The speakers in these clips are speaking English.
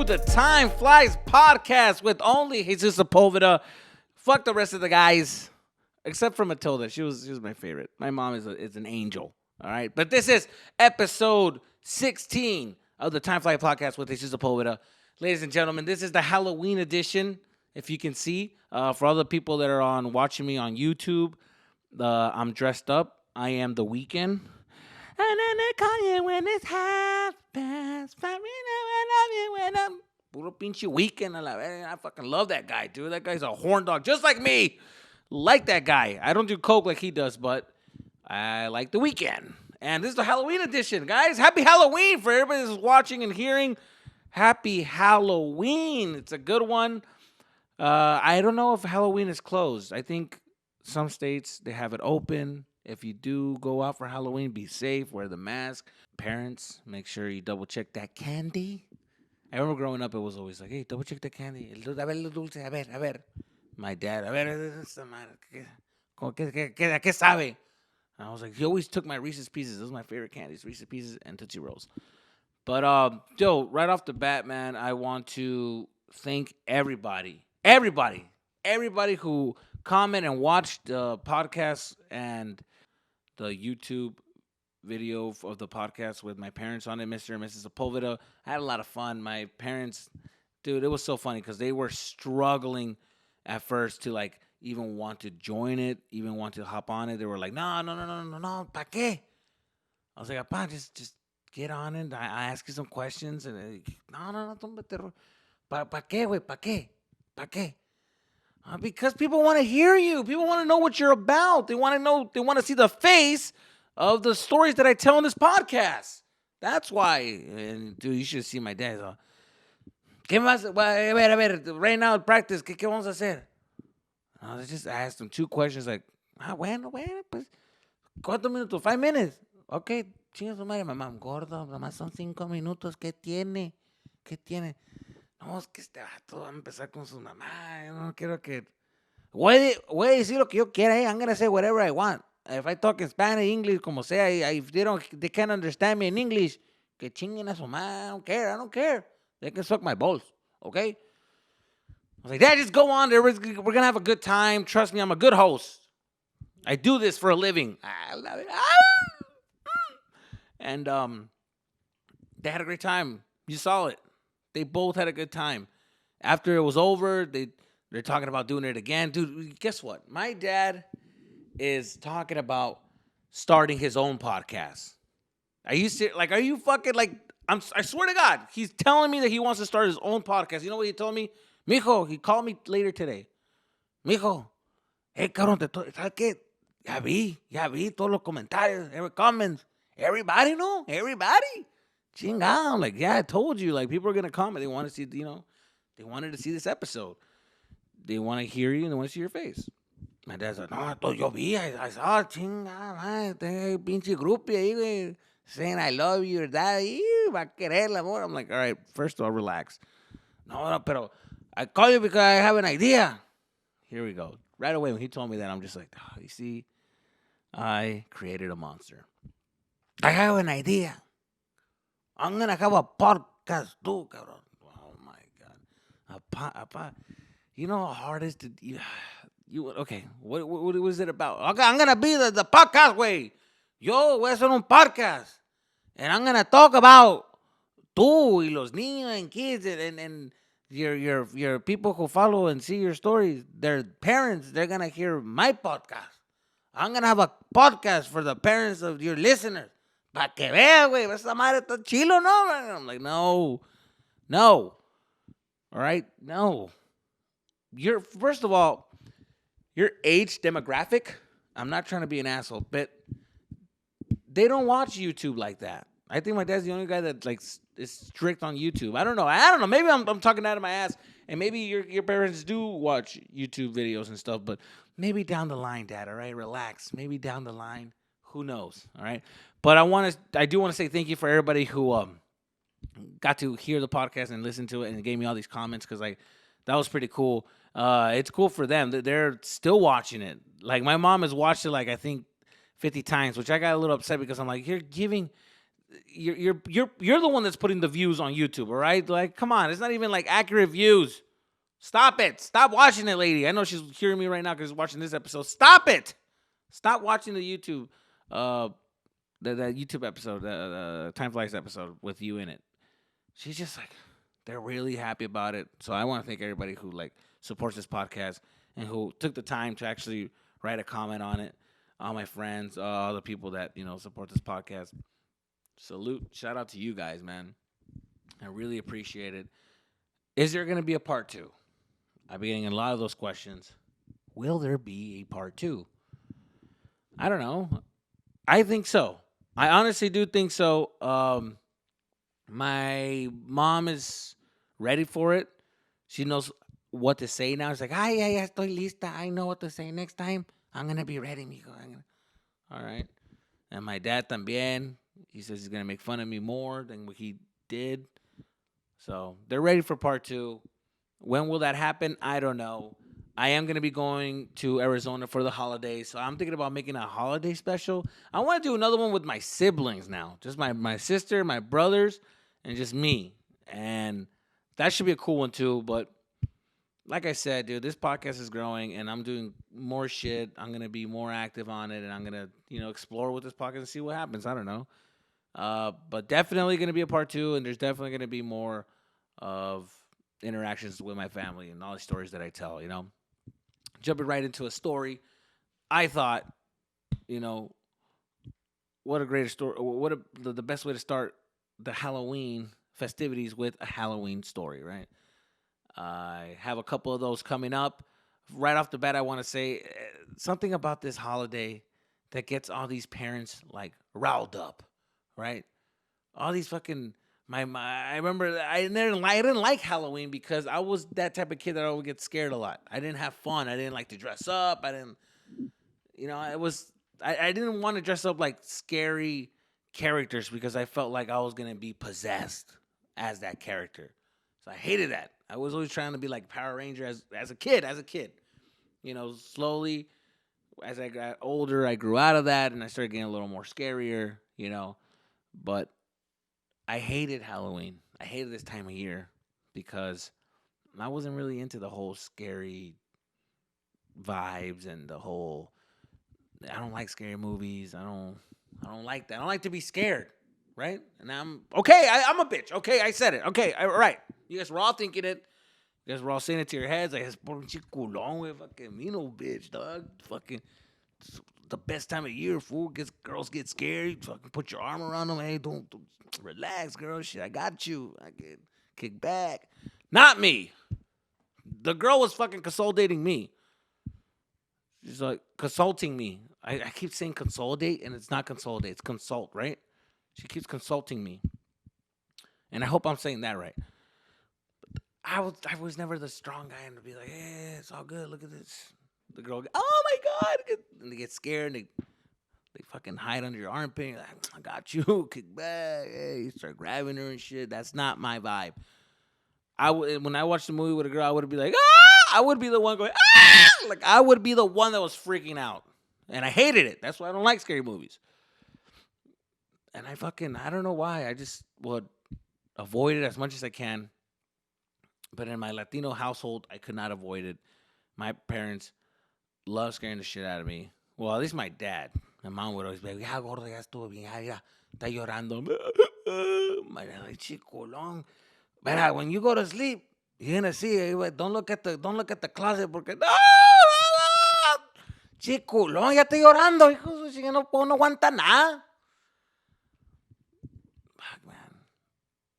the Timeflies podcast with only Jesus Sepulveda. Fuck the rest of the guys, except for Matilda. She was my favorite. My mom is an angel. All right, but this is episode 16 of the Timeflies podcast with Jesus Sepulveda. Ladies and gentlemen, this is the Halloween edition. If you can see, for all the people that are watching me on YouTube, I'm dressed up. I am the Weeknd. And then they call you when it's half past 5. I love you when I'm puro pinche Weeknd. I fucking love that guy, dude. That guy's a horn dog, just like me. Like that guy. I don't do coke like he does, but I like the Weeknd. And this is the Halloween edition, guys. Happy Halloween for everybody that's watching and hearing. Happy Halloween. It's a good one. I don't know if Halloween is closed. I think some states, they have it open. If you do go out for Halloween, be safe, wear the mask. Parents, make sure you double check that candy. I remember growing up, it was always like, hey, double check the candy. A ver, lo dulce, a ver. My dad, a ver, ¿qué sabe? And I was like, he always took my Reese's Pieces. Those are my favorite candies, Reese's Pieces and Tootsie Rolls. But, right off the bat, man, I want to thank everybody who comment and watch the podcast and the YouTube video of the podcast with my parents on it, Mr. and Mrs. Sepulveda. I had a lot of fun. My parents, dude, it was so funny because they were struggling at first to like even want to join it, even want to hop on it. They were like, no, ¿pa qué? I was like, Apá, just get on it. I ask you some questions. And no, don't meter. ¿Pa qué, güey? ¿Pa qué? Because people want to hear you. People want to know what you're about. They want to know. They want to see the face of the stories that I tell in this podcast. That's why. And dude, you should see my dad. ¿Qué más? A ver. Right now, practice. ¿Qué vamos a hacer? I just asked him 2 questions. Like, bueno, pues, ¿cuántos minutos? 5 minutes. Okay, chinga su madre, mamá. Gordo, nomás son 5 minutos. ¿Qué tiene? No, es que este vato va a empezar con su mamá. Yo no quiero que... Voy a decir lo que yo quiera. I'm going to say whatever I want. If I talk in Spanish, English, como sea, if they can't understand me in English, que chinguen a su madre. I don't care. They can suck my balls. Okay? I was like, Dad, just go on there. We're going to have a good time. Trust me, I'm a good host. I do this for a living. I love it. And they had a great time. You saw it. They both had a good time. After it was over, they're talking about doing it again. Dude, guess what? My dad is talking about starting his own podcast. Are you fucking like, I swear to God, he's telling me that he wants to start his own podcast. You know what he told me? Mijo, he called me later today. Mijo, hey, cabrón, ¿sabes qué? Ya vi todos los comentarios, every comments. Everybody, no? Everybody. Chingado. I'm like, yeah, I told you. Like, people are going to comment. They want to see, they wanted to see this episode. They want to hear you and they want to see your face. My dad's like, no, yo vi. I saw, chingada, pinche groupie ahí, güey, saying I love you, your daddy. Va a querer el amor. I'm like, all right, first of all, relax. No, pero I call you because I have an idea. Here we go. Right away, when he told me that, I'm just like, you see, I created a monster. I have an idea. I'm going to have a podcast too, cabrón. Oh, my God. You know how hard it is to... Okay, what was it about? Okay, I'm going to be the podcast way. Yo voy a hacer un podcast. And I'm going to talk about tú y los niños and kids and your people who follow and see your stories. Their parents, they're going to hear my podcast. I'm going to have a podcast for the parents of your listeners. Pa' que vea, güey, esa madre está chilo, ¿no? I'm like, no. All right? No. First of all, your age demographic, I'm not trying to be an asshole, but they don't watch YouTube like that. I think my dad's the only guy that like is strict on YouTube. I don't know. Maybe I'm talking out of my ass, and maybe your parents do watch YouTube videos and stuff, but maybe down the line, Dad, all right? Relax. Maybe down the line. Who knows? All right. But I do want to say thank you for everybody who got to hear the podcast and listen to it and gave me all these comments because that was pretty cool. It's cool for them. They're still watching it. Like my mom has watched it like I think 50 times, which I got a little upset because I'm like, you're giving you're the one that's putting the views on YouTube, all right? Like, come on, it's not even like accurate views. Stop it. Stop watching it, lady. I know she's hearing me right now because she's watching this episode. Stop it. Stop watching the YouTube, that YouTube episode, the Timeflies episode with you in it. She's just like, they're really happy about it. So I want to thank everybody who like supports this podcast and who took the time to actually write a comment on it. All my friends, all the people that support this podcast. Salute, shout out to you guys, man. I really appreciate it. Is there going to be a part 2? I've been getting a lot of those questions. Will there be a part 2? I don't know. I think so. I honestly do think so. My mom is ready for it. She knows what to say now. She's like, ay, ya estoy lista. I know what to say next time. I'm going to be ready, mijo. All right. And my dad también. He says he's going to make fun of me more than what he did. So they're ready for part 2. When will that happen? I don't know. I am going to be going to Arizona for the holidays. So I'm thinking about making a holiday special. I want to do another one with my siblings now. Just my sister, my brothers, and just me. And that should be a cool one too. But like I said, dude, this podcast is growing and I'm doing more shit. I'm going to be more active on it. And I'm going to, explore with this podcast and see what happens. I don't know. But definitely going to be a part 2, and there's definitely going to be more of interactions with my family and all the stories that I tell, Jumping right into a story, I thought, what a great story. The best way to start the Halloween festivities with a Halloween story, right? I have a couple of those coming up. Right off the bat, I want to say something about this holiday that gets all these parents, like, riled up. Right? All these fucking I remember I didn't like Halloween because I was that type of kid that I would get scared a lot. I didn't have fun. I didn't like to dress up. I didn't I didn't want to dress up like scary characters because I felt like I was gonna be possessed as that character. So I hated that. I was always trying to be like Power Ranger as a kid. Slowly as I got older, I grew out of that and I started getting a little more scarier, But I hated Halloween. I hated this time of year because I wasn't really into the whole scary vibes and the whole. I don't like scary movies. I don't like that. I don't like to be scared, right? And I'm okay. I'm a bitch. Okay, I said it. Okay, all right. You guys were all thinking it. You guys were all saying it to your heads. Like, it's culón, güey. Fucking me no bitch, dog. Fucking. The best time of year, fool. Girls get scared. Fucking put your arm around them. Hey, don't relax, girl. Shit, I got you. I get kick back. Not me. The girl was fucking consolidating me. She's like consulting me. I keep saying consolidate, and it's not consolidate. It's consult, right? She keeps consulting me, and I hope I'm saying that right. But I was never the strong guy and to be like, hey, it's all good. Look at this. The girl, oh my God. And they get scared and they fucking hide under your armpit. Like, I got you. Kick back. Hey, you start grabbing her and shit. That's not my vibe. When I watched the movie with a girl, I would be like, ah! I would be the one going, ah! Like, I would be the one that was freaking out. And I hated it. That's why I don't like scary movies. And I don't know why. I just would avoid it as much as I can. But in my Latino household, I could not avoid it. My parents love scaring the shit out of me. Well, at least my dad. My mom would always be like, ya gordo, ya estuvo bien, ya mira, está llorando. My dad like, chico long. But when you go to sleep, you're gonna see. Don't look at the closet porque no, chico long, ya estoy llorando. Hijo, si no aguanta nada. Fuck, man.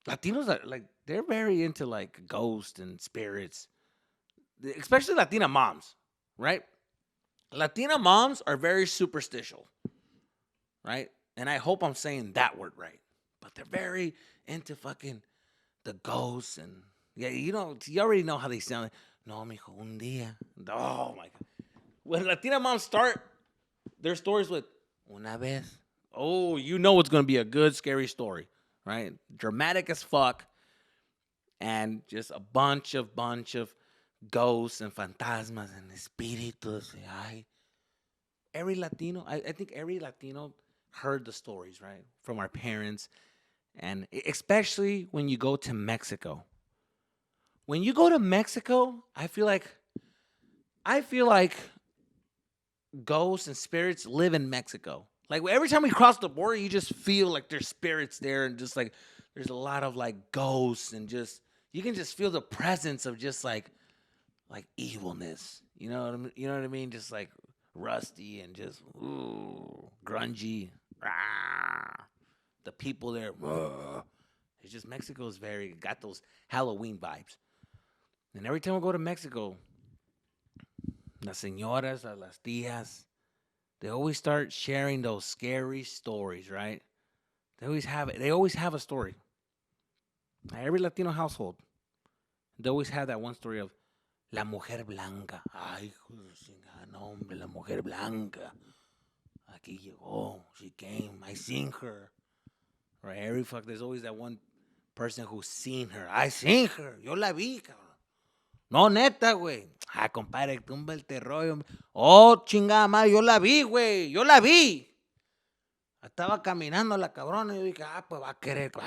Latinos are like they're very into like ghosts and spirits, especially Latina moms, right? Latina moms are very superstitious, right? And I hope I'm saying that word right. But they're very into fucking the ghosts and yeah, you already know how they sound. Like, no, mijo, un día. Oh my God. When Latina moms start their stories with una vez, oh, you know it's gonna be a good scary story, right? Dramatic as fuck, and just a bunch of ghosts and fantasmas and espíritus. Ay, every Latino, I think every Latino heard the stories, right, from our parents, and especially when you go to Mexico. When you go to Mexico, I feel like ghosts and spirits live in Mexico. Like every time we cross the border, you just feel like there's spirits there, and just like there's a lot of like ghosts, and just you can just feel the presence of just like evilness. You know what I mean? You know what I mean? Just like rusty and just grungy. Ah, the people there. It's just Mexico's very got those Halloween vibes. And every time we go to Mexico, las señoras, las tías, they always start sharing those scary stories, right? They always have it. They always have a story. Every Latino household, they always have that one story of la mujer blanca. Ay, no, hombre, la mujer blanca. Aquí llegó. She came. I seen her. Right? There's always that one person who's seen her. I seen her. Yo la vi, cabrón. No, neta, güey. Ah, compadre, tumba el terror. Oh, chingada madre, yo la vi, güey. Yo la vi. Estaba caminando la cabrona y yo dije, pues va a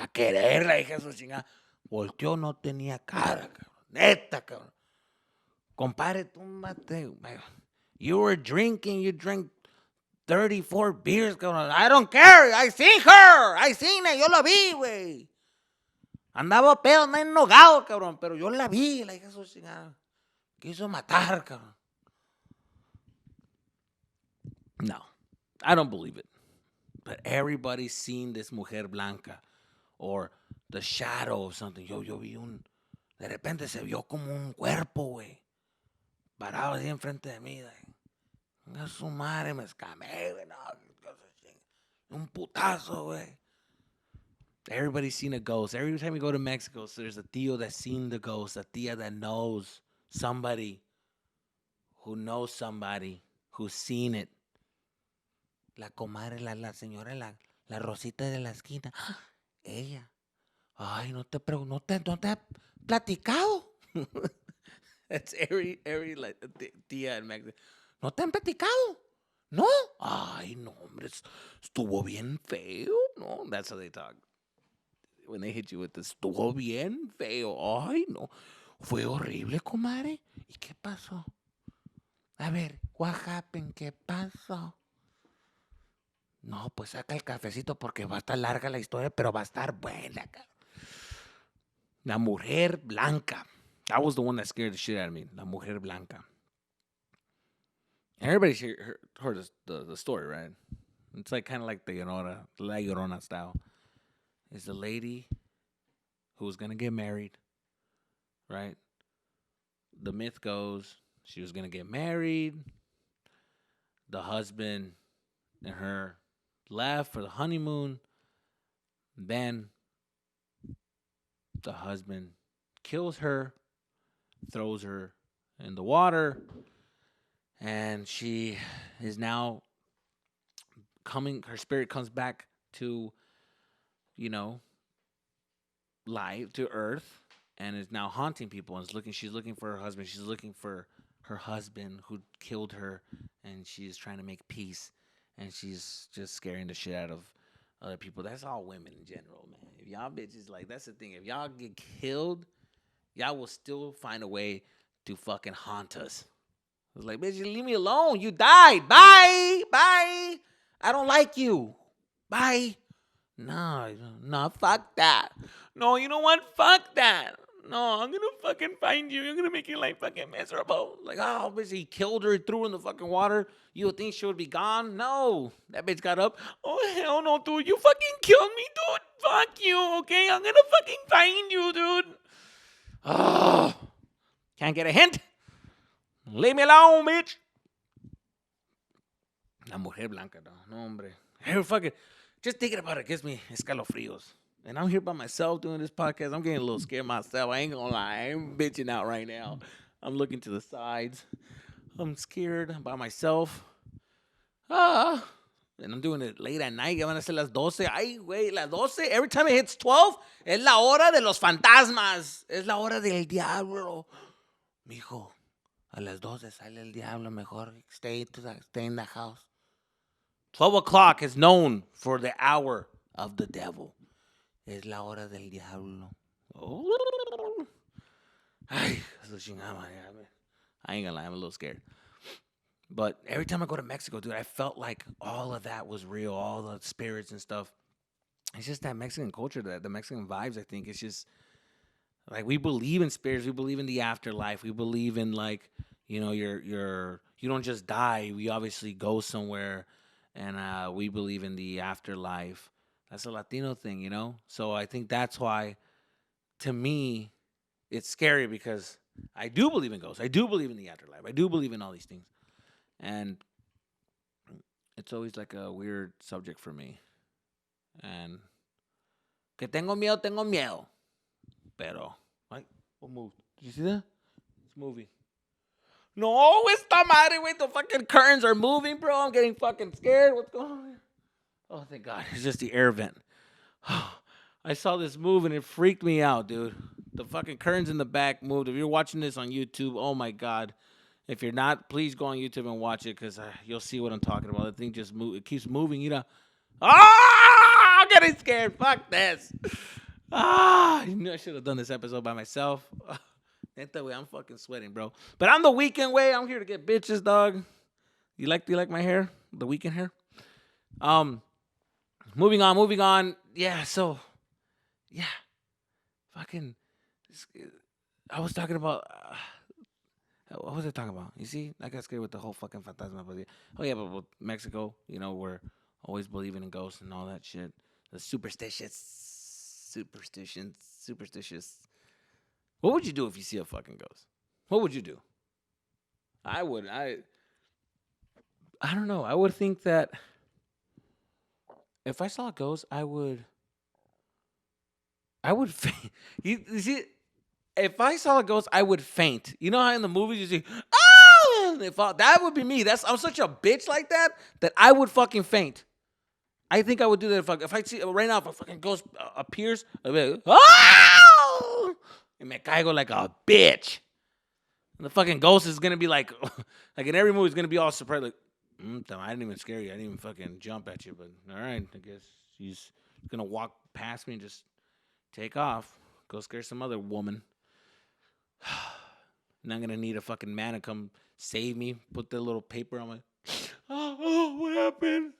querer la hija de su chingada. Volteó, no tenía cara, cabrón. Neta, cabrón. Compadre, túmbate. You were drinking, you drank 34 beers, cabrón. I don't care. I seen her. I seen it. Yo la vi, güey. Andaba pedo, no enojado, cabrón. Pero yo la vi, la hija de su chingada. Quiso matar, cabrón. No, I don't believe it. But everybody's seen this mujer blanca or the shadow of something. Yo vi de repente se vio como un cuerpo, güey. Parado así enfrente de mí. A su madre me escamé, güey. No, un putazo, güey. Everybody's seen a ghost. Every time you go to Mexico, so there's a tío that's seen the ghost, a tía that knows somebody who's seen it. La comadre, la señora, la Rosita de la esquina. Ella. Ay, no te ha platicado. That's every like, tía en Mexico. ¿No te han platicado? No. Ay, no, hombre. Estuvo bien feo. No, that's how they talk. When they hit you with this, estuvo bien feo. Ay, no. Fue horrible, comadre. ¿Y qué pasó? A ver, what happened? ¿Qué pasó? No, pues saca el cafecito porque va a estar larga la historia, pero va a estar buena. La mujer blanca. That was the one that scared the shit out of me. La mujer blanca. Everybody's heard the story, right? It's like kind of like the La Llorona style. It's the lady who was going to get married, right? The myth goes she was going to get married. The husband and her left for the honeymoon. Then the husband kills her, throws her in the water, and she is now her spirit comes back to, life, to earth, and is now haunting people, and she's looking for her husband. She's looking for her husband who killed her, and she's trying to make peace, and she's just scaring the shit out of other people. That's all women in general, man. If y'all bitches, like, that's the thing. If y'all get killed, y'all will still find a way to fucking haunt us. It's like, bitch, leave me alone. You died. Bye. Bye. I don't like you. Bye. No, fuck that. No, you know what? Fuck that. No, I'm gonna fucking find you. You're gonna make your life fucking miserable. Like, oh, bitch, he killed her, threw her in the fucking water. You would think she would be gone? No. That bitch got up. Oh, hell no, dude. You fucking killed me, dude. Fuck you, okay? I'm gonna fucking find you, dude. Oh, can't get a hint? Leave me alone, bitch. La mujer blanca, no, hombre. Hey, fuck it. Just thinking about it gives me escalofrios. And I'm here by myself doing this podcast. I'm getting a little scared myself. I ain't gonna lie. I ain't bitching out right now. I'm looking to the sides. I'm scared by myself. And I'm doing it late at night. Ya van a ser las 12. Ay, güey, las 12. Every time it hits 12, es la hora de los fantasmas. Es la hora del diablo. Mijo, a las 12 sale el diablo. Mejor stay in the house. 12 o'clock is known for the hour of the devil. Es la hora del diablo. Oh. Ay, I ain't gonna lie, I'm a little scared. But every time I go to Mexico, dude, I felt like all of that was real, all the spirits and stuff. It's just that Mexican culture, that the Mexican vibes. I think it's just like we believe in spirits, we believe in the afterlife, we believe in like you don't just die. We obviously go somewhere, and we believe in the afterlife. That's a Latino thing, you know. So I think that's why, to me, it's scary because I do believe in ghosts. I do believe in the afterlife. I do believe in all these things, and it's always like a weird subject for me. And que tengo miedo. Pero, like, what moved? Did you see that? It's moving. No, esta madre, wait, the fucking curtains are moving, bro. I'm getting fucking scared. What's going on here? Oh, thank God. It's just the air vent. I saw this move and it freaked me out, dude. The fucking curtains in the back moved. If you're watching this on YouTube, oh my God. If you're not, please go on YouTube and watch it because you'll see what I'm talking about. The thing just it keeps moving, you know. Ah, I'm getting scared. Fuck this. I knew I should have done this episode by myself. That way, I'm fucking sweating, bro. But I'm the weekend way. I'm here to get bitches, dog. You like my hair? The weekend hair? Um, moving on. Yeah, so yeah, fucking. I was talking about. What was I talking about? You see, I got scared with the whole fucking fantasma. Oh yeah, but with Mexico, we're always believing in ghosts and all that shit. The superstitious. What would you do if you see a fucking ghost? What would you do? I would. I don't know. I would think that if I saw a ghost, I would. Faint. You see, if I saw a ghost, I would faint. You know how in the movies you see, oh, that would be me. I'm such a bitch like that I would fucking faint. I think I would do that if I see right now if a fucking ghost appears, I'd be like, oh, and me caigo like a bitch. And the fucking ghost is gonna be like in every movie, it's gonna be all surprised, like, I didn't even scare you. I didn't even fucking jump at you, but all right, I guess he's gonna walk past me and just take off, go scare some other woman. And I'm gonna need a fucking man to come save me. Put the little paper on my. Oh, what happened?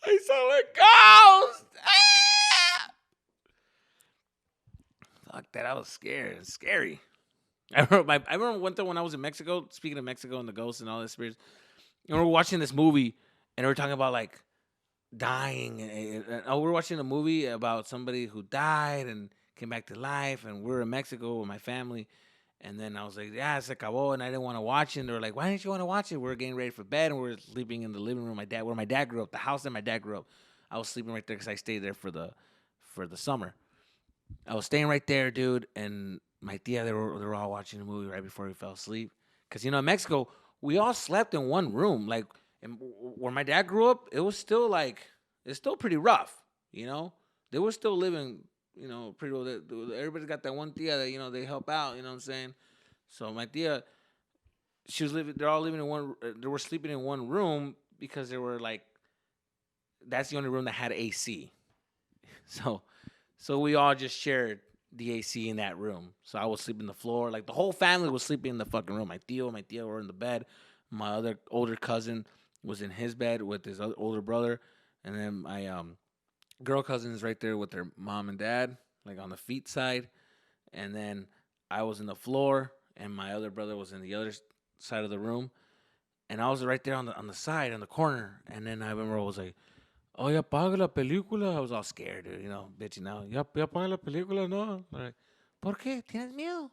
I saw a ghost. Fuck that! I was scared. It's scary. I remember one time when I was in Mexico. Speaking of Mexico and the ghosts and all this spirits, and we were watching this movie, and we were talking about like dying. And we were watching a movie about somebody who died and came back to life, and we were in Mexico with my family. And then I was like, yeah, se acabó, and I didn't want to watch it. And they were like, why didn't you want to watch it? We were getting ready for bed, and we were sleeping in the living room. Where my dad grew up, the house that my dad grew up. I was sleeping right there because I stayed there for the summer. I was staying right there, dude, and my tia, they were all watching the movie right before we fell asleep. Because, in Mexico, we all slept in one room. Like, where my dad grew up, it was still, like, it's still pretty rough, They were still living, pretty well. Everybody's got that one tia that, they help out, you know what I'm saying? So my tia, they're all living in one, they were sleeping in one room because they were, like, that's the only room that had AC. So we all just shared the AC in that room. So I was sleeping on the floor. Like the whole family was sleeping in the fucking room. My tia were in the bed. My other older cousin was in his bed with his other older brother. And then my girl cousin is right there with their mom and dad, like on the feet side. And then I was in the floor and my other brother was in the other side of the room. And I was right there on the side, on the corner. And then I remember I was like, oh, ya paga la película. I was all scared, dude, bitching out. Ya paga la película, no. Like, ¿por qué? ¿Tienes miedo?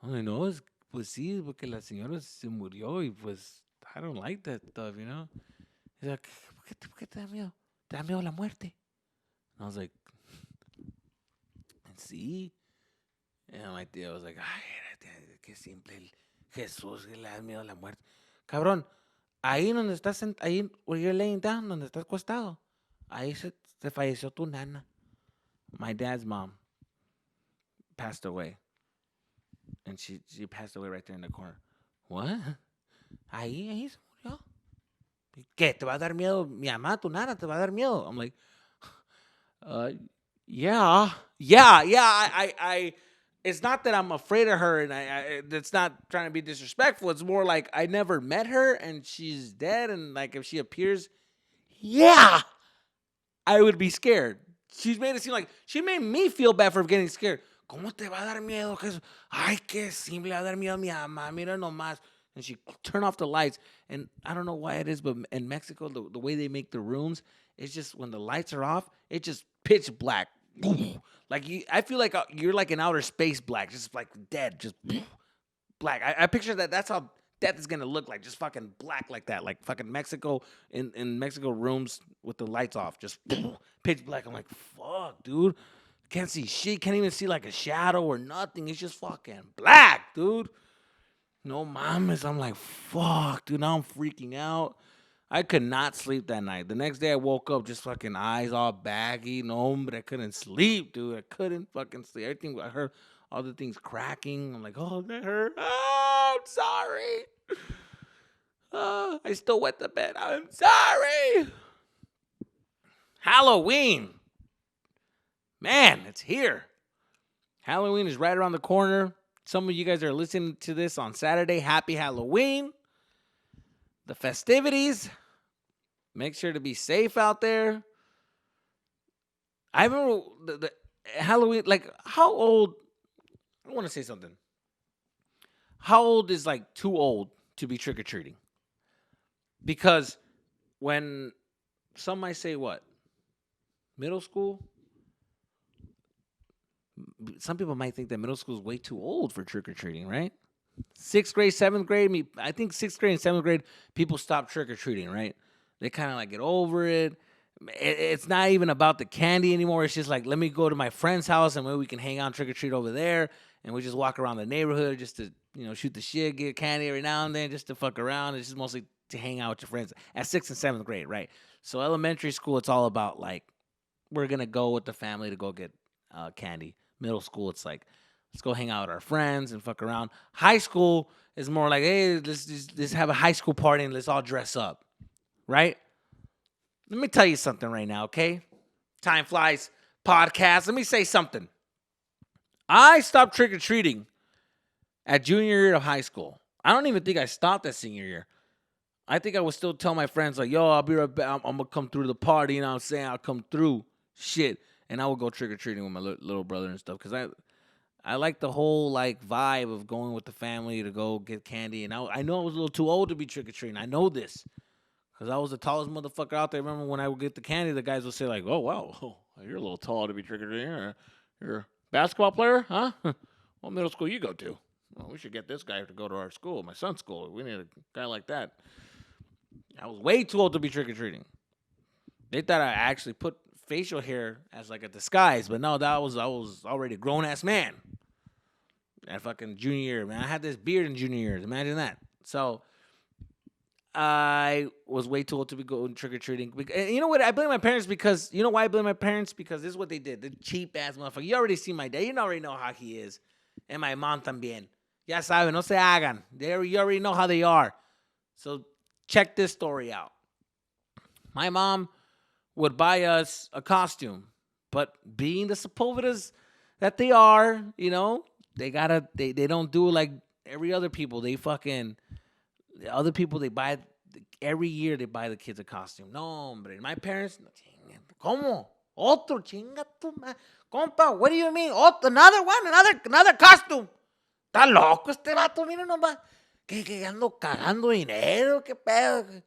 I'm like, no, pues sí, porque la señora se murió y pues I don't like that stuff, He's like, ¿por qué te da miedo? ¿Te da miedo la muerte? And I was like, sí. And my tía was like, ay, qué simple. Jesús, que le da miedo a la muerte. Cabrón, ahí donde estás, ahí, where you're laying down, donde estás acostado, ahí se falleció tu nana. My dad's mom passed away. And she passed away right there in the corner. What? Ahí se murió. ¿Qué? ¿Te va a dar miedo mi mamá, tu nana? ¿Te va a dar miedo? I'm like, uh, yeah, yeah. I it's not that I'm afraid of her, and it's not trying to be disrespectful. It's more like I never met her, and she's dead, and like if she appears, yeah, I would be scared. She's made it seem like she made me feel bad for getting scared. ¿Cómo te va a dar miedo? Ay, qué simple, va a dar miedo a mi mamá. Mira nomás. And she turned off the lights. And I don't know why it is, but in Mexico, the way they make the rooms, it's just when the lights are off, it's just pitch black. Like I feel like you're like in outer space black, just like dead, just black. I picture that. That's how death is gonna look like, just fucking black like that, like fucking Mexico in Mexico rooms with the lights off, just pitch black. I'm like, fuck, dude, can't see shit, can't even see like a shadow or nothing. It's just fucking black, dude. No mames. I'm like, fuck, dude. Now I'm freaking out. I could not sleep that night. The next day I woke up just fucking eyes all baggy. No, but I couldn't sleep, dude. I couldn't fucking sleep. Everything I heard, all the things cracking. I'm like, oh, that hurt. Oh, I'm sorry. I still wet the bed. I'm sorry. Halloween. Man, it's here. Halloween is right around the corner. Some of you guys are listening to this on Saturday. Happy Halloween. The festivities. Make sure to be safe out there. I remember the Halloween, like, how old? I want to say something. How old is like too old to be trick or treating? Because when some might say what? Middle school? Some people might think that middle school is way too old for trick or treating, right? 6th grade, 7th grade. I think 6th grade and 7th grade, people stop trick or treating, right? They kind of like get over it. It's not even about the candy anymore. It's just like, let me go to my friend's house and maybe we can hang out trick or treat over there. And we just walk around the neighborhood just to, shoot the shit, get candy every now and then just to fuck around. It's just mostly to hang out with your friends at 6th and 7th grade, right? So elementary school, it's all about like, we're going to go with the family to go get candy. Middle school, it's like, let's go hang out with our friends and fuck around. High school is more like, hey, let's have a high school party and let's all dress up, right? Let me tell you something right now, okay? Timeflies podcast. Let me say something. I stopped trick-or-treating at junior year of high school. I don't even think I stopped at senior year. I think I would still tell my friends, like, yo, I'll be right back. I'm going to come through the party, you know what I'm saying? I'll come through. Shit. And I would go trick-or-treating with my little brother and stuff because I like the whole, like, vibe of going with the family to go get candy. And I know I was a little too old to be trick-or-treating. I know this. Because I was the tallest motherfucker out there. Remember when I would get the candy, the guys would say, like, oh, wow, you're a little tall to be trick-or-treating. You're a basketball player, huh? What middle school you go to? Well, we should get this guy to go to our school, my son's school. We need a guy like that. I was way too old to be trick-or-treating. They thought I actually put facial hair as like a disguise, but no, I was already a grown-ass man at fucking junior year, man. I had this beard in junior years. Imagine that. So I was way too old to be going trick-or-treating. And you know what? I blame my parents because, you know why I blame my parents? Because this is what they did. The cheap-ass motherfucker. You already see my dad. You already know how he is. And my mom también. Ya saben, no se hagan. You already know how they are. So check this story out. My mom would buy us a costume. But being the Sepulvedas that they are, they don't do it like every other people. They fucking... Other people, they buy, every year they buy the kids a costume. No, hombre. My parents, ¿cómo? Otro, chinga tu madre. Compa, what do you mean? Another one? Another costume. Está loco este vato, mira nomás. Que ando cagando dinero, qué pedo.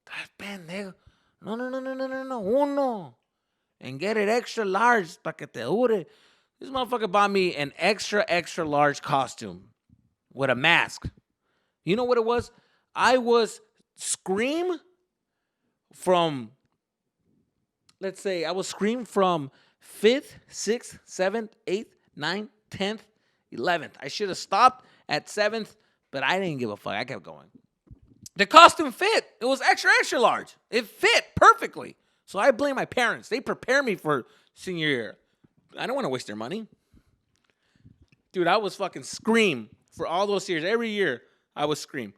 Estás pendejo. No. Uno. And get it extra large para que te dure. This motherfucker bought me an extra large costume with a mask. You know what it was? I was Scream from, let's say, I was Scream from 5th, 6th, 7th, 8th, 9th, 10th, 11th. I should have stopped at 7th, but I didn't give a fuck. I kept going. The costume fit. It was extra large. It fit perfectly. So I blame my parents. They prepared me for senior year. I don't want to waste their money. Dude, I was fucking Scream for all those years. Every year, I was Scream.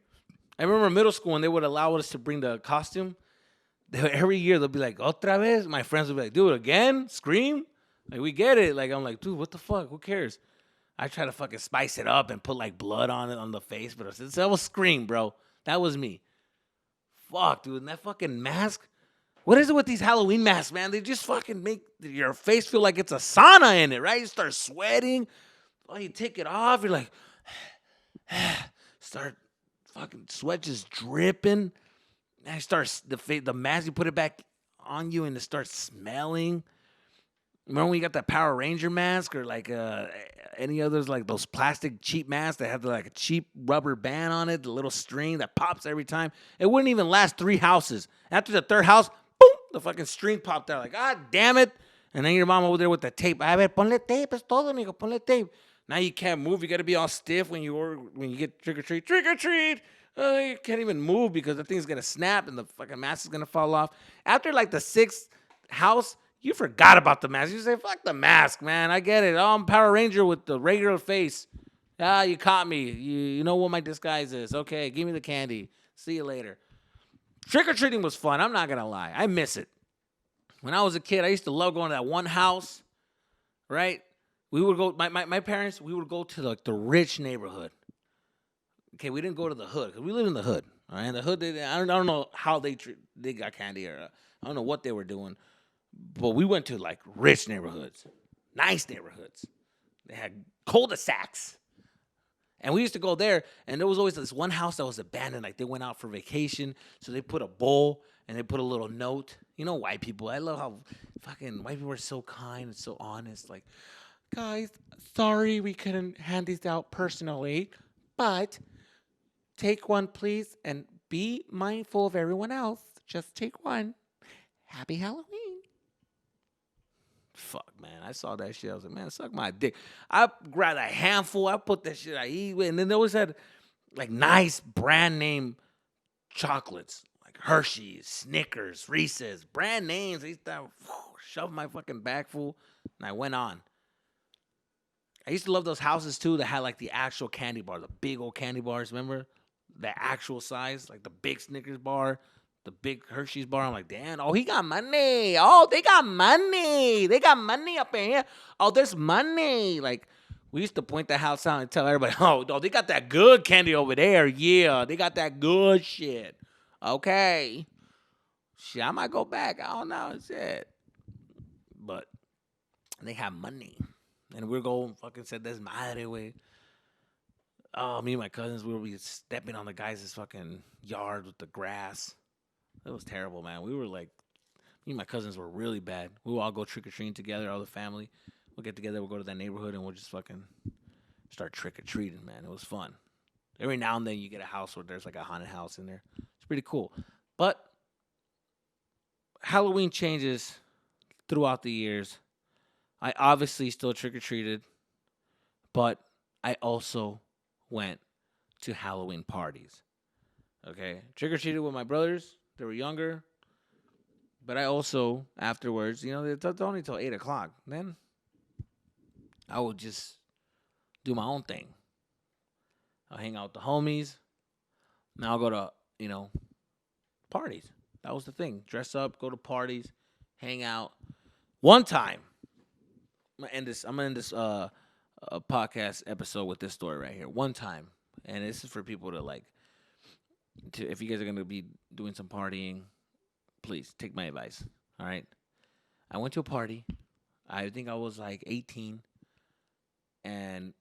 I remember middle school when they would allow us to bring the costume. Every year they'll be like, "Otra vez." My friends would be like, "Dude, again? Scream?" Like, we get it. Like, I'm like, dude, what the fuck? Who cares? I try to fucking spice it up and put like blood on it on the face, but that was Scream, bro. That was me. Fuck, dude, and that fucking mask. What is it with these Halloween masks, man? They just fucking make your face feel like it's a sauna in it, right? You start sweating. Oh, you take it off. You're like, start fucking sweat just dripping. And it starts the mask. You put it back on you, and it starts smelling. Remember when you got that Power Ranger mask or like any others, like those plastic cheap masks that have like a cheap rubber band on it, the little string that pops every time? It wouldn't even last 3 houses. After the 3rd house, boom, the fucking string popped out. Like, God damn it. And then your mom over there with the tape. A ver, ponle tape, es todo, amigo, ponle tape. Now you can't move. You got to be all stiff when you get trick or treat. Trick or treat. You can't even move because the thing's going to snap and the fucking mask is going to fall off. After like the 6th house, you forgot about the mask. You say, fuck the mask, man. I get it. Oh, I'm Power Ranger with the regular face. Ah, you caught me. You know what my disguise is. Okay, give me the candy. See you later. Trick-or-treating was fun. I'm not going to lie. I miss it. When I was a kid, I used to love going to that one house, right? We would go, my parents, we would go to the rich neighborhood. Okay, we didn't go to the hood because we live in the hood. All right, the hood, I don't know how they got candy or I don't know what they were doing. But we went to like rich neighborhoods, nice neighborhoods. They had cul-de-sacs. And we used to go there, and there was always this one house that was abandoned. Like they went out for vacation, so they put a bowl and they put a little note. You know, white people. I love how fucking white people are so kind and so honest. Like, guys, sorry we couldn't hand these out personally, but take one, please, and be mindful of everyone else. Just take one. Happy Halloween. Fuck, man. I saw that shit. I was like, man, suck my dick. I grabbed a handful. I put that shit I eat with. And then they always had like nice brand name chocolates. Like Hershey's, Snickers, Reese's. Brand names. I used to shove my fucking bag full. And I went on. I used to love those houses too that had like the actual candy bar. The big old candy bars. Remember? The actual size. Like the big Snickers bar. The big Hershey's bar. I'm like, damn, oh, he got money. Oh, they got money. They got money up in here. Oh, there's money. Like, we used to point the house out and tell everybody, oh, they got that good candy over there. Yeah, they got that good shit. Okay. Shit, I might go back. I don't know. Shit. But they have money. And we're going fucking said, there's madre, way. Oh, me and my cousins, we were stepping on the guys' fucking yard with the grass. It was terrible, man. We were like, me and my cousins were really bad. We would all go trick-or-treating together, all the family. We'll get together, we'll go to that neighborhood, and we'll just fucking start trick-or-treating, man. It was fun. Every now and then you get a house where there's like a haunted house in there. It's pretty cool. But Halloween changes throughout the years. I obviously still trick-or-treated, but I also went to Halloween parties. Okay? Trick-or-treated with my brothers. They were younger. But I also, afterwards, it's only till 8 o'clock. Then I would just do my own thing. I'll hang out with the homies. Now I'll go to, parties. That was the thing. Dress up, go to parties, hang out. One time, I'm gonna end this podcast episode with this story right here. One time, and this is for people if you guys are gonna be doing some partying, please take my advice. All right. I went to a party. I think I was like 18, and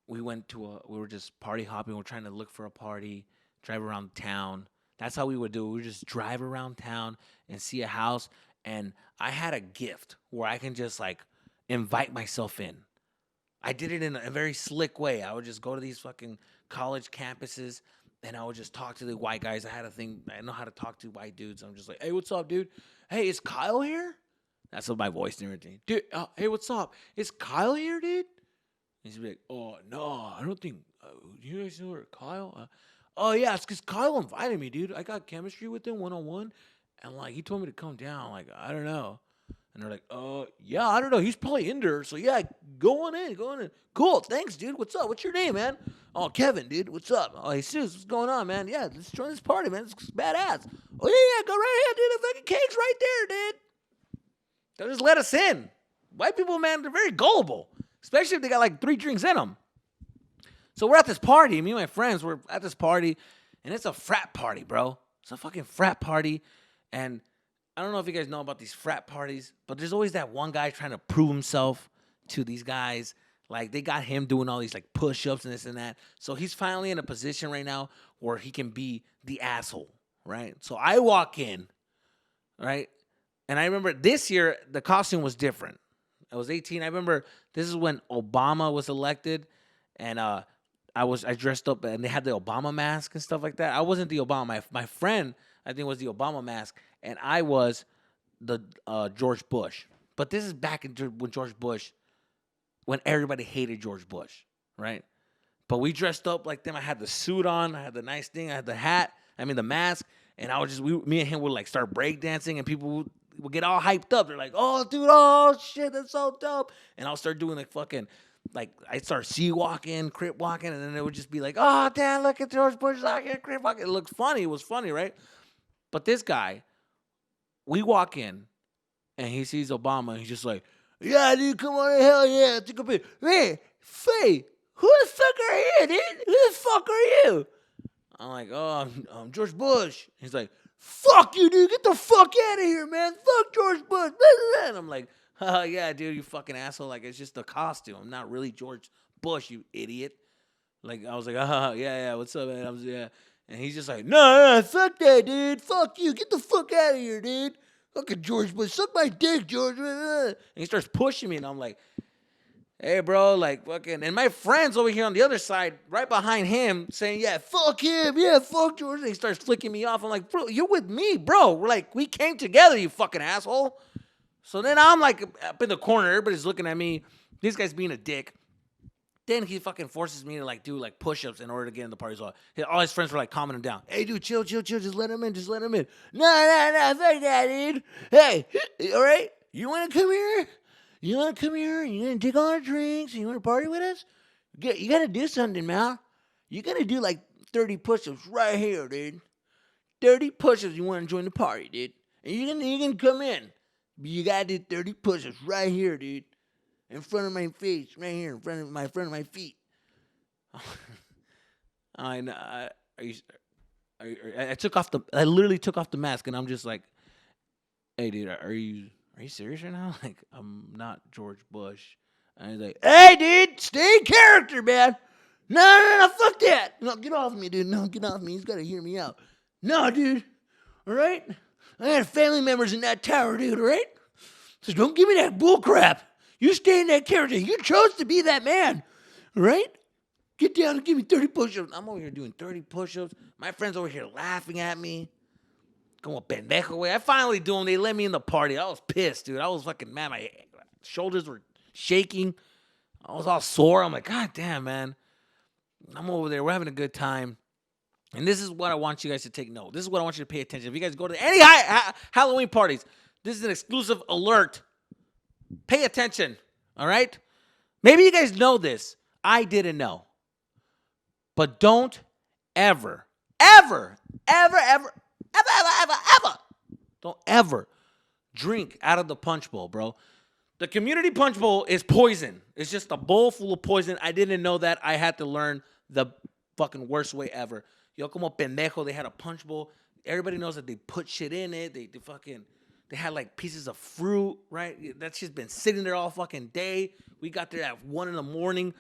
we were just party hopping. We're trying to look for a party, drive around town. That's how we would do it. We would just drive around town and see a house. And I had a gift where I can just invite myself in. I did it in a very slick way. I would just go to these fucking college campuses and I would just talk to the white guys. I had a thing. I know how to talk to white dudes. I'm just like, hey, what's up, dude? Hey, is Kyle here? That's what my voice and everything. Dude, hey, what's up? Is Kyle here, dude? And he's like, oh, no, I don't think. Do you guys know where Kyle? Oh, yeah, it's because Kyle invited me, dude. I got chemistry with him one-on-one. And, he told me to come down. I don't know. And they're like, yeah, I don't know. He's probably in there. So, yeah, Go on in, go on in. Cool, thanks, dude. What's up? What's your name, man? Oh, Kevin, dude. What's up? Oh, Jesus, what's going on, man? Yeah, let's join this party, man. It's badass. Oh, yeah, go right ahead, dude. The fucking cake's right there, dude. They'll just let us in. White people, man, they're very gullible, especially if they got like 3 drinks in them. So we're at this party. Me and my friends, we're at this party, and it's a frat party, bro. It's a fucking frat party, and I don't know if you guys know about these frat parties, but there's always that one guy trying to prove himself to these guys. Like, they got him doing all these, like, push-ups and this and that. So he's finally in a position right now where he can be the asshole, right? So I walk in, right? And I remember this year, the costume was different. I was 18. I remember this is when Obama was elected, and I dressed up, and they had the Obama mask and stuff like that. I wasn't the Obama. My friend, I think, was the Obama mask, and I was the George Bush. But this is back when George Bush, when everybody hated George Bush, right? But we dressed up like them. I had the suit on. I had the nice thing. I had the mask. And I was me and him would like start breakdancing, and people would get all hyped up. They're like, oh, dude, oh, shit, that's so dope. And I'll start doing I'd start sea walking, crip walking, and then it would just be like, oh, damn, look at George Bush walking, crip walking. It looked funny. It was funny, right? But this guy, we walk in, and he sees Obama, and he's just like, yeah, dude, come on, hell yeah, take a picture. Hey, Faye, who the fuck are you, dude? Who the fuck are you? I'm like, oh, I'm George Bush. He's like, fuck you, dude, get the fuck out of here, man. Fuck George Bush. And I'm like, oh, yeah, dude, you fucking asshole. Like, it's just a costume. I'm not really George Bush, you idiot. Like, I was like, yeah, what's up, man? Yeah. And he's just like, no, fuck that, dude. Fuck you. Get the fuck out of here, dude. Fucking George Bush. Suck my dick, George. And he starts pushing me, and I'm like, hey, bro, like, fucking. And my friend's over here on the other side, right behind him, saying, yeah, fuck him. Yeah, fuck George. And he starts flicking me off. I'm like, bro, you're with me, bro. We're like, we came together, you fucking asshole. So then I'm like up in the corner. Everybody's looking at me. This guy's being a dick. Then he fucking forces me to like do like push-ups in order to get in the party. So all his friends were like calming him down. Hey, dude, chill. Just let him in. No, fuck that, dude. Hey, all right? You want to come here? You want to come here? You going to take all our drinks? You want to party with us? You got to do something, man. You got to do like 30 push-ups right here, dude. 30 push-ups. You want to join the party, dude. And you can come in. But you got to do 30 push-ups right here, dude. In front of my face, right here, in front of my feet. I literally took off the mask, and I'm just like, hey, dude, are you serious right now? Like, I'm not George Bush. And he's like, hey, dude, stay in character, man. No, fuck that. No, get off me, dude. No, get off me. He's got to hear me out. No, dude. All right? I had family members in that tower, dude, all right? So don't give me that bull crap. You stay in that character. You chose to be that man, right? Get down and give me 30 push-ups. I'm over here doing 30 push-ups. My friend's over here laughing at me. Como pendejo way. I finally do them. They let me in the party. I was pissed, dude. I was fucking mad. My shoulders were shaking. I was all sore. I'm like, God damn, man. I'm over there. We're having a good time. And this is what I want you guys to take note. This is what I want you to pay attention. If you guys go to any Halloween parties, this is an exclusive alert. Pay attention, all right? Maybe you guys know this. I didn't know. But don't ever, don't ever drink out of the punch bowl, bro. The community punch bowl is poison. It's just a bowl full of poison. I didn't know that. I had to learn the fucking worst way ever. Yo como pendejo, they had a punch bowl. Everybody knows that they put shit in it. They had like pieces of fruit, right? That's just been sitting there all fucking day. We got there at 1 a.m.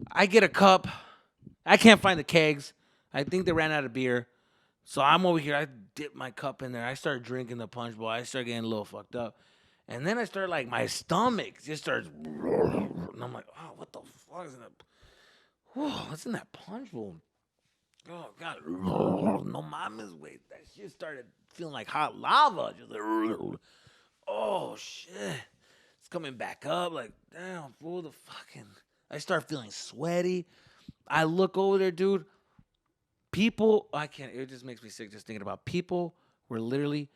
I get a cup. I can't find the kegs. I think they ran out of beer. So I'm over here. I dip my cup in there. I start drinking the punch bowl. I start getting a little fucked up. And then I start like, my stomach just starts. And I'm like, oh, what the fuck is in that? What's in that punch bowl? Oh, God. No mames, wait. That shit started feeling like hot lava. Just like, oh, shit. It's coming back up. Like, damn, fool, the fucking. I start feeling sweaty. I look over there, dude. People, I can't. It just makes me sick just thinking about people were literally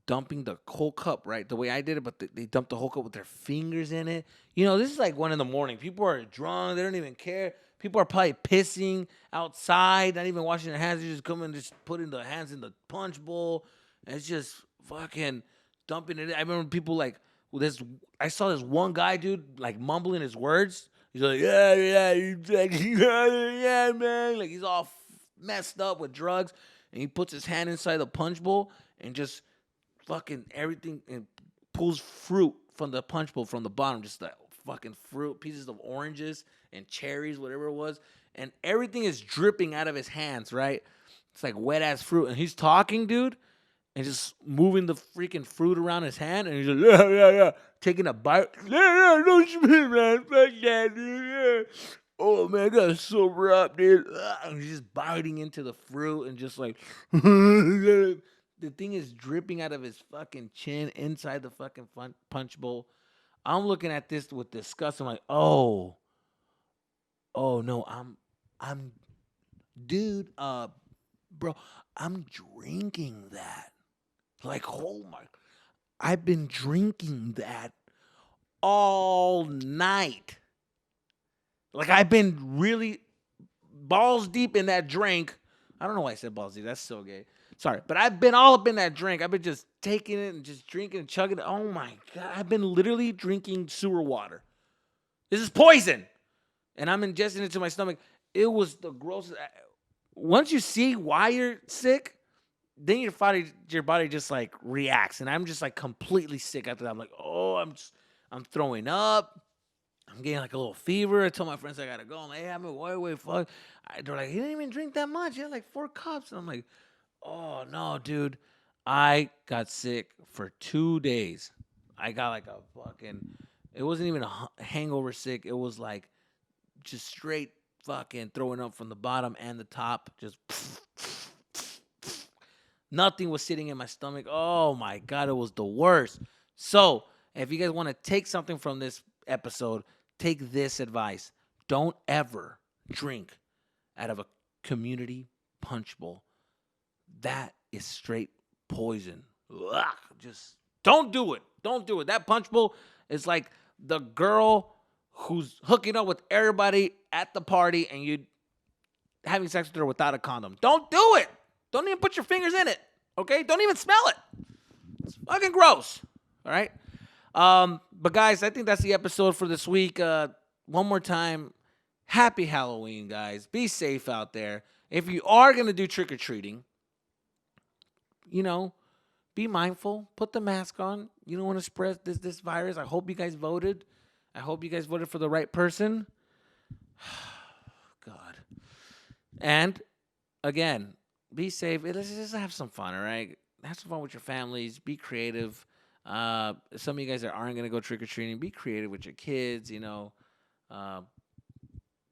dumping the whole cup, right? The way I did it, but they dumped the whole cup with their fingers in it. You know, this is like 1 a.m. People are drunk. They don't even care. People are probably pissing outside, not even washing their hands. They just come and just putting their hands in the punch bowl. And it's just fucking dumping it. I remember people like, I saw this one guy, dude, like mumbling his words. He's like, yeah, man. Like he's all messed up with drugs. And he puts his hand inside the punch bowl and just fucking everything and pulls fruit from the punch bowl from the bottom. Just like fucking fruit, pieces of oranges and cherries, whatever it was. And everything is dripping out of his hands, right? It's like wet ass fruit. And he's talking, dude, and just moving the freaking fruit around his hand. And he's like, yeah. Taking a bite. Yeah, don't you mean, man? Fuck that, dude. Yeah. Oh, man, I gotta sober up, dude. And he's just biting into the fruit and just like, the thing is dripping out of his fucking chin inside the fucking punch bowl. I'm looking at this with disgust. I'm like, oh no, I'm, dude, bro, I'm drinking that. Like, oh my, I've been drinking that all night. Like, I've been really balls deep in that drink. I don't know why I said balls deep. That's so gay. Sorry. But I've been all up in that drink. I've been just taking it and just drinking and chugging it. Oh, my God. I've been literally drinking sewer water. This is poison. And I'm ingesting it to my stomach. It was the grossest. Once you see why you're sick, then your body just, like, reacts. And I'm just, like, completely sick after that. I'm like, oh, I'm throwing up. I'm getting like a little fever. I told my friends I gotta go. I'm like, hey, I'm wait, fuck. They're like, he didn't even drink that much. He had like 4 cups. And I'm like, oh no, dude. I got sick for 2 days. I got like a fucking, it wasn't even a hangover sick. It was like just straight fucking throwing up from the bottom and the top. Just nothing was sitting in my stomach. Oh my God, it was the worst. So if you guys want to take something from this episode, take this advice. Don't ever drink out of a community punch bowl. That is straight poison. Ugh, just don't do it. Don't do it. That punch bowl is like the girl who's hooking up with everybody at the party and you having sex with her without a condom. Don't do it. Don't even put your fingers in it. Okay? Don't even smell it. It's fucking gross. All right? But guys, I think that's the episode for this week. One more time, happy Halloween, guys. Be safe out there. If you are going to do trick-or-treating, you know, be mindful. Put the mask on. You don't want to spread this virus. I hope you guys voted. I hope you guys voted for the right person. God. And, again, be safe. Let's just have some fun, all right? Have some fun with your families. Be creative. Some of you guys that aren't gonna go trick or treating, be creative with your kids. You know,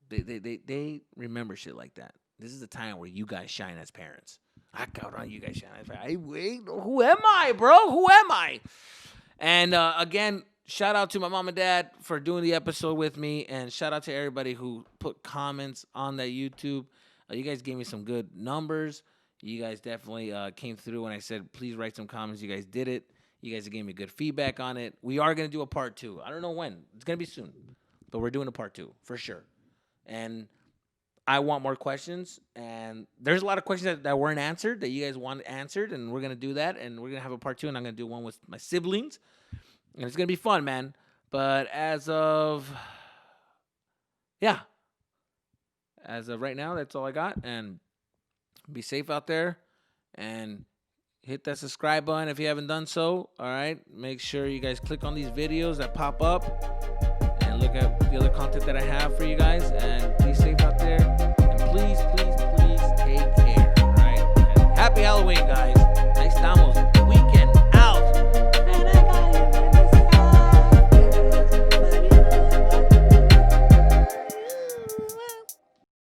they remember shit like that. This is the time where you guys shine as parents. I count on you guys shine as parents. Wait, who am I, bro? Who am I? And again, shout out to my mom and dad for doing the episode with me, and shout out to everybody who put comments on that YouTube. You guys gave me some good numbers. You guys definitely came through when I said please write some comments. You guys did it. You guys gave me good feedback on it. We are going to do a part 2. I don't know when. It's going to be soon. But we're doing a part 2 for sure. And I want more questions. And there's a lot of questions that weren't answered that you guys want answered. And we're going to do that. And we're going to have a part 2. And I'm going to do one with my siblings. And it's going to be fun, man. But as of right now, that's all I got. And be safe out there. And hit that subscribe button if you haven't done so. All right. Make sure you guys click on these videos that pop up and look at the other content that I have for you guys. And